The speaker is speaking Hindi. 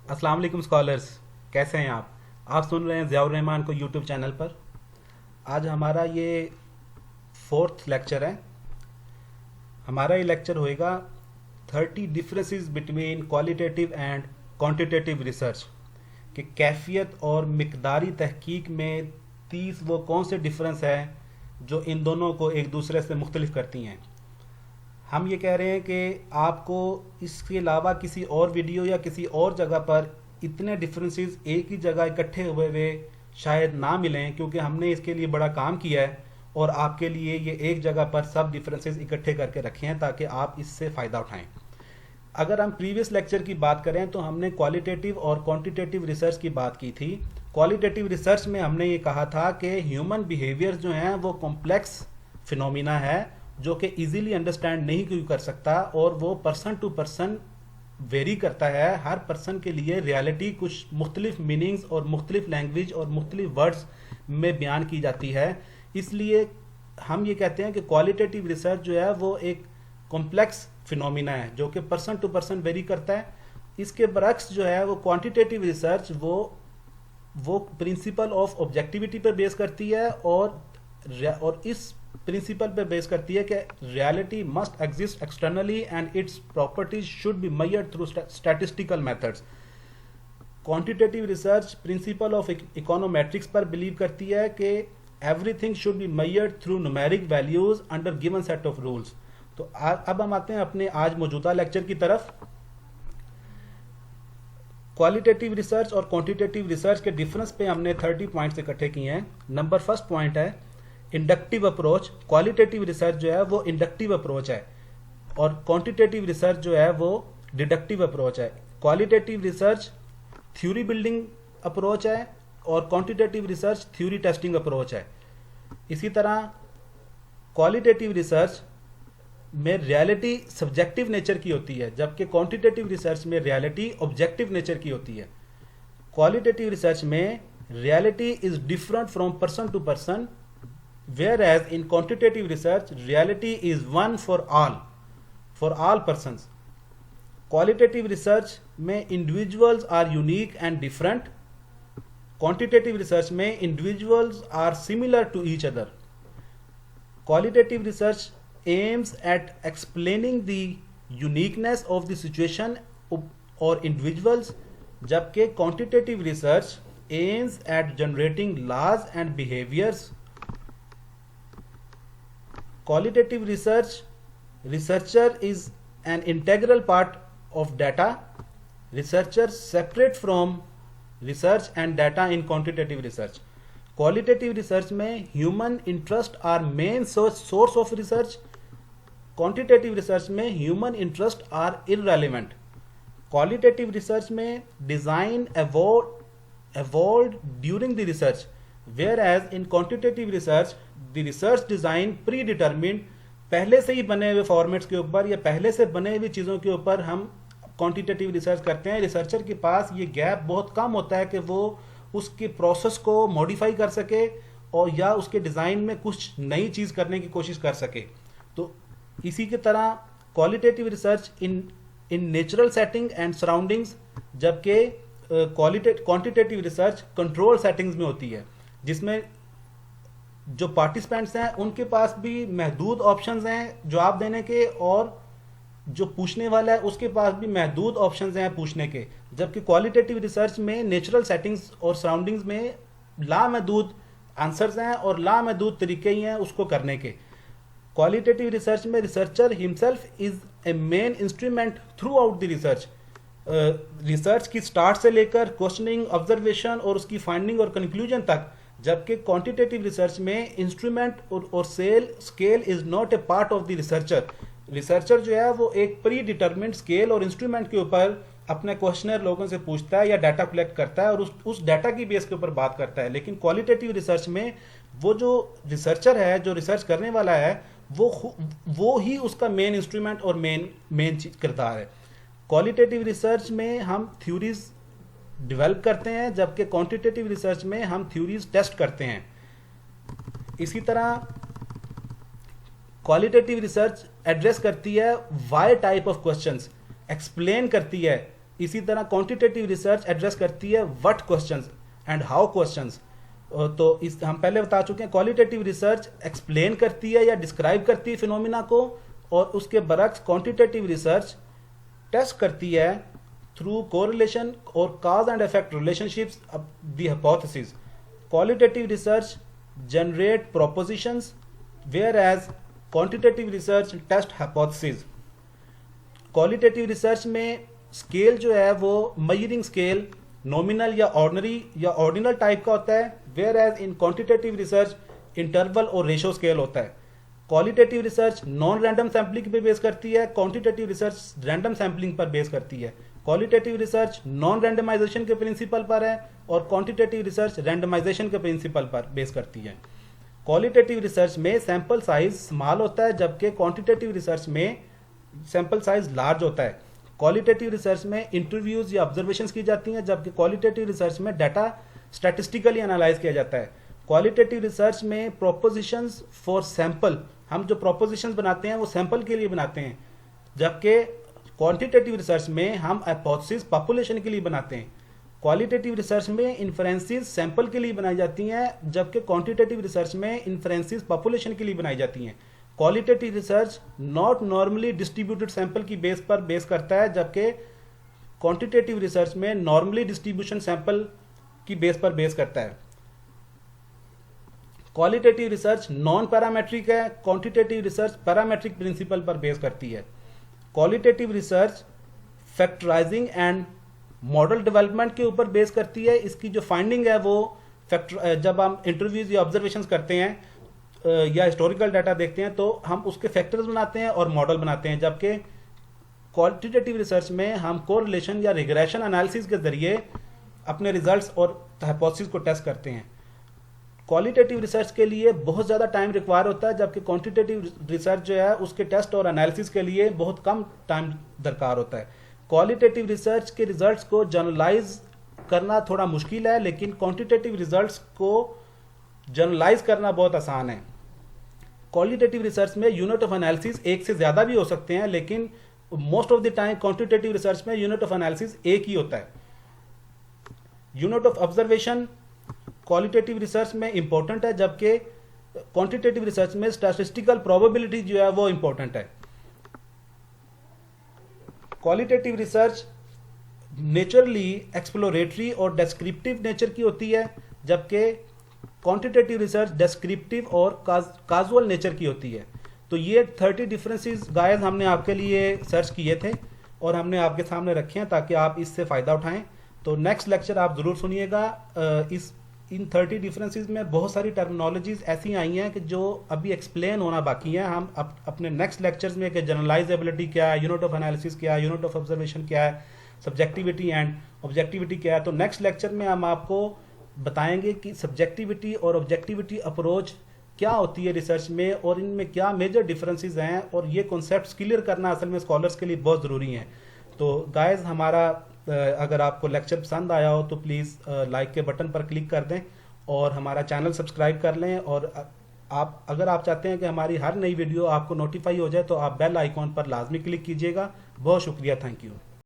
अस्सलाम वालेकुम स्कॉलर्स। कैसे हैं आप सुन रहे हैं ज़ियाउर रहमान को यूट्यूब चैनल पर। आज हमारा ये फोर्थ लेक्चर है। हमारा ये लेक्चर होएगा 30 differences between qualitative and quantitative research, कि कैफियत और मिकदारी तहकीक में 30 वो कौन से डिफरेंस हैं जो इन दोनों को एक दूसरे से मुख्तलिफ करती हैं। हम ये कह रहे हैं कि आपको इसके अलावा किसी और वीडियो या किसी और जगह पर इतने डिफरेंसेस एक ही जगह इकट्ठे हुए हुए शायद ना मिलें, क्योंकि हमने इसके लिए बड़ा काम किया है और आपके लिए ये एक जगह पर सब डिफरेंसेस इकट्ठे करके रखे हैं ताकि आप इससे फ़ायदा उठाएं। अगर हम प्रीवियस लेक्चर की बात करें तो हमने क्वालिटेटिव और क्वांटिटेटिव रिसर्च की बात की थी। क्वालिटेटिव रिसर्च में हमने ये कहा था कि ह्यूमन बिहेवियर जो हैं वो कॉम्प्लेक्स फिनोमिना है जो कि इजीली अंडरस्टैंड नहीं क्यों कर सकता, और वो पर्सन टू पर्सन वेरी करता है। हर पर्सन के लिए रियलिटी कुछ मुख्तलिफ मीनिंग्स और मुख्तलिफ लैंग्वेज और मुख्तलिफ वर्ड्स में बयान की जाती है। इसलिए हम ये कहते हैं कि क्वालिटेटिव रिसर्च जो है वो एक कॉम्प्लेक्स फिनोमिना है जो कि पर्सन टू पर्सन वेरी करता है। इसके बरक्स जो है वो क्वांटिटेटिव रिसर्च वो प्रिंसिपल ऑफ ऑब्जेक्टिविटी पर बेस करती है और इस प्रिंसिपल पे बेस करती है कि reality must exist externally and its properties should be measured through statistical methods. Quantitative research principle of econometrics पर बिलीव करती है कि everything should be measured through numeric values under given set of rules. तो अब हम आते हैं अपने आज मौजूदा लेक्चर की तरफ। क्वालिटेटिव रिसर्च और क्वांटिटेटिव रिसर्च के डिफरेंस पे हमने 30 पॉइंट्स इकट्ठे किए हैं। नंबर फर्स्ट पॉइंट है इंडक्टिव अप्रोच। क्वालिटेटिव रिसर्च जो है वो इंडक्टिव अप्रोच है और क्वांटिटेटिव रिसर्च जो है वो डिडक्टिव अप्रोच है। Qualitative research theory building approach है और quantitative research theory testing approach है। इसी तरह क्वालिटेटिव रिसर्च में रियलिटी सब्जेक्टिव नेचर की होती है, जबकि क्वांटिटेटिव रिसर्च में रियलिटी ऑब्जेक्टिव नेचर की होती है। क्वालिटेटिव रिसर्च में reality is different from person to person, whereas in quantitative research reality is one for all persons. Qualitative research में individuals are unique and different. Quantitative research में individuals are similar to each other. Qualitative research aims at explaining the uniqueness of the situation or individuals, जबकि quantitative research aims at generating laws and behaviors. Qualitative research, researcher is an integral part of data. Researchers separate from research and data in quantitative research. Qualitative research में human interest are main source of research. Quantitative research में human interest are irrelevant. Qualitative research में design evolved during the research, whereas in quantitative research the research design predetermined, पहले से ही बने हुए फॉर्मेट्स के ऊपर या पहले से बने हुई चीज़ों के ऊपर हम क्वांटिटेटिव रिसर्च करते हैं। रिसर्चर के पास ये गैप बहुत कम होता है कि वो उसके प्रोसेस को मॉडिफाई कर सके और या उसके डिज़ाइन में कुछ नई चीज़ करने की कोशिश कर सके। तो इसी की तरह qualitative research in natural setting and surroundings, जबकि क्वांटिटेटिव रिसर्च कंट्रोल सेटिंग्स में होती है, जिसमें जो पार्टिसिपेंट्स हैं उनके पास भी महदूद ऑप्शंस हैं जवाब देने के और जो पूछने वाला है उसके पास भी महदूद ऑप्शंस हैं पूछने के। जबकि क्वालिटेटिव रिसर्च में नेचुरल सेटिंग्स और सराउंडिंग्स में लामहदूद आंसर्स हैं और लामहदूद तरीके ही हैं उसको करने के। क्वालिटेटिव रिसर्च में researcher himself is a main instrument through out the research. Research की स्टार्ट से लेकर क्वेश्चनिंग, ऑब्जर्वेशन और उसकी फाइंडिंग और कंक्लूजन तक। जबकि क्वांटिटेटिव रिसर्च में इंस्ट्रूमेंट और scale is not a part of the researcher. Researcher जो है वो एक प्री डिटर्मिन्ड स्केल और इंस्ट्रूमेंट के ऊपर अपने क्वेश्चनर लोगों से पूछता है या डाटा कलेक्ट करता है और उस डाटा की बेस के ऊपर बात करता है। लेकिन क्वालिटेटिव रिसर्च में वो जो रिसर्चर है, जो रिसर्च करने वाला है, वो ही उसका मेन इंस्ट्रूमेंट और मेन किरदार है। क्वालिटेटिव रिसर्च में हम थ्योरीज डेवलप करते हैं, जबकि क्वांटिटेटिव रिसर्च में हम थ्योरीज टेस्ट करते हैं। इसी तरह क्वालिटेटिव रिसर्च एड्रेस करती है why type of questions, explain करती है इसी तरह क्वांटिटेटिव रिसर्च एड्रेस करती है what questions and how questions. तो इस हम पहले बता चुके हैं, क्वालिटेटिव रिसर्च एक्सप्लेन करती है या डिस्क्राइब करती है फिनोमिना को, और उसके बरक्स क्वांटिटेटिव रिसर्च टेस्ट करती है थ्रू कोरिलेशन और cause and effect relationships of the hypothesis. Qualitative research generate propositions whereas quantitative research test hypothesis. Qualitative research में स्केल जो है वो मेजरिंग स्केल नॉमिनल या ऑर्डिनल टाइप का होता है, whereas in quantitative research interval और रेशो स्केल होता है। Qualitative research non random sampling पे बेस करती है, क्वांटिटेटिव रिसर्च रैंडम सैम्पलिंग पर बेस करती है। क्वालिटेटिव रिसर्च नॉन रैंडमाइजेशन के प्रिंसिपल पर है और क्वांटिटेटिव रिसर्च रैंडमाइजेशन के प्रिंसिपल पर बेस करती है। क्वालिटेटिव रिसर्च में सैंपल साइज स्मॉल होता है, जबकि क्वांटिटेटिव रिसर्च में सैंपल साइज लार्ज होता है। क्वालिटेटिव रिसर्च में इंटरव्यूज या ऑब्जर्वेशंस की जाती हैं, जबकि क्वालिटेटिव रिसर्च में डाटा स्टैटिस्टिकली एनालाइज किया जाता है। क्वालिटेटिव रिसर्च में प्रोपोजिशंस फॉर सैंपल, हम जो प्रोपोजिशंस बनाते हैं वो सैंपल के लिए बनाते हैं, जबकि क्वांटिटेटिव रिसर्च में हम हाइपोथेसिस पॉपुलेशन के लिए बनाते हैं। क्वालिटेटिव रिसर्च में इन्फ्रेंसेस सैंपल के लिए बनाई जाती हैं, जबकि क्वांटिटेटिव रिसर्च में इन्फ्रेंसेस पॉपुलेशन के लिए बनाई जाती हैं। Qualitative research not normally distributed sample की बेस पर बेस करता है, जबकि क्वांटिटेटिव रिसर्च में नॉर्मली डिस्ट्रीब्यूशन सैंपल की बेस पर बेस करता है। क्वालिटेटिव रिसर्च नॉन पैरामेट्रिक है, क्वांटिटेटिव रिसर्च पैरामेट्रिक प्रिंसिपल पर बेस करती है। Qualitative research factorising and model development के ऊपर बेस करती है। इसकी जो फाइंडिंग है वो जब हम इंटरव्यूज या ऑब्जर्वेशंस करते हैं या हिस्टोरिकल डाटा देखते हैं तो हम उसके फैक्टर्स बनाते हैं और मॉडल बनाते हैं, जबकि क्वालिटेटिव रिसर्च में हम कोरिलेशन या रिग्रेशन एनालिसिस के जरिए अपने रिजल्ट्स और हाइपोथेसिस को टेस्ट करते हैं। क्वालिटेटिव रिसर्च के लिए बहुत ज़्यादा टाइम रिक्वायर होता है, जबकि क्वांटिटेटिव रिसर्च जो है उसके टेस्ट और एनालिसिस के लिए बहुत कम टाइम दरकार होता है। क्वालिटेटिव रिसर्च के रिजल्ट्स को जनरलाइज करना थोड़ा मुश्किल है, लेकिन क्वांटिटेटिव रिजल्ट्स को जनरलाइज करना बहुत आसान है। क्वालिटेटिव रिसर्च में यूनिट ऑफ एनालिसिस एक से ज़्यादा भी हो सकते हैं, लेकिन most of the time quantitative research में यूनिट ऑफ एनालिसिस एक ही होता है। Unit of observation qualitative research में इंपॉर्टेंट है, जबकि क्वांटिटेटिव रिसर्च में स्टैटिस्टिकल प्रोबेबिलिटी जो है वो इंपॉर्टेंट है। क्वालिटेटिव रिसर्च नेचुरली एक्सप्लोरेटरी और डेस्क्रिप्टिव नेचर की होती है, जबकि क्वांटिटेटिव रिसर्च डेस्क्रिप्टिव और काजुअल नेचर की होती है। तो ये 30 डिफरेंसेस गाइस हमने आपके लिए सर्च किए थे और हमने आपके सामने रखे हैं ताकि आप इससे फ़ायदा उठाएं। तो नेक्स्ट लेक्चर आप ज़रूर सुनिएगा। इन 30 डिफरेंसेस में बहुत सारी टर्मिनोलॉजीज ऐसी आई हैं कि जो अभी एक्सप्लेन होना बाकी है। हम अपने नेक्स्ट लेक्चर्स में कि जनरलाइजेबिलिटी क्या है, यूनिट ऑफ एनालिसिस क्या है, यूनिट ऑफ ऑब्जर्वेशन क्या है, सब्जेक्टिविटी एंड ऑब्जेक्टिविटी क्या है, तो नेक्स्ट लेक्चर में हम आपको बताएंगे कि सब्जेक्टिविटी और ऑब्जेक्टिविटी अप्रोच क्या होती है रिसर्च में और इनमें क्या मेजर डिफरेंसेस हैं, और ये कॉन्सेप्ट्स क्लियर करना असल में स्कॉलर्स के लिए बहुत ज़रूरी है। तो गाइस हमारा अगर आपको लेक्चर पसंद आया हो तो प्लीज़ लाइक के बटन पर क्लिक कर दें और हमारा चैनल सब्सक्राइब कर लें। और आप अगर आप चाहते हैं कि हमारी हर नई वीडियो आपको नोटिफाई हो जाए तो आप बेल आइकॉन पर लाजमी क्लिक कीजिएगा। बहुत शुक्रिया, थैंक यू।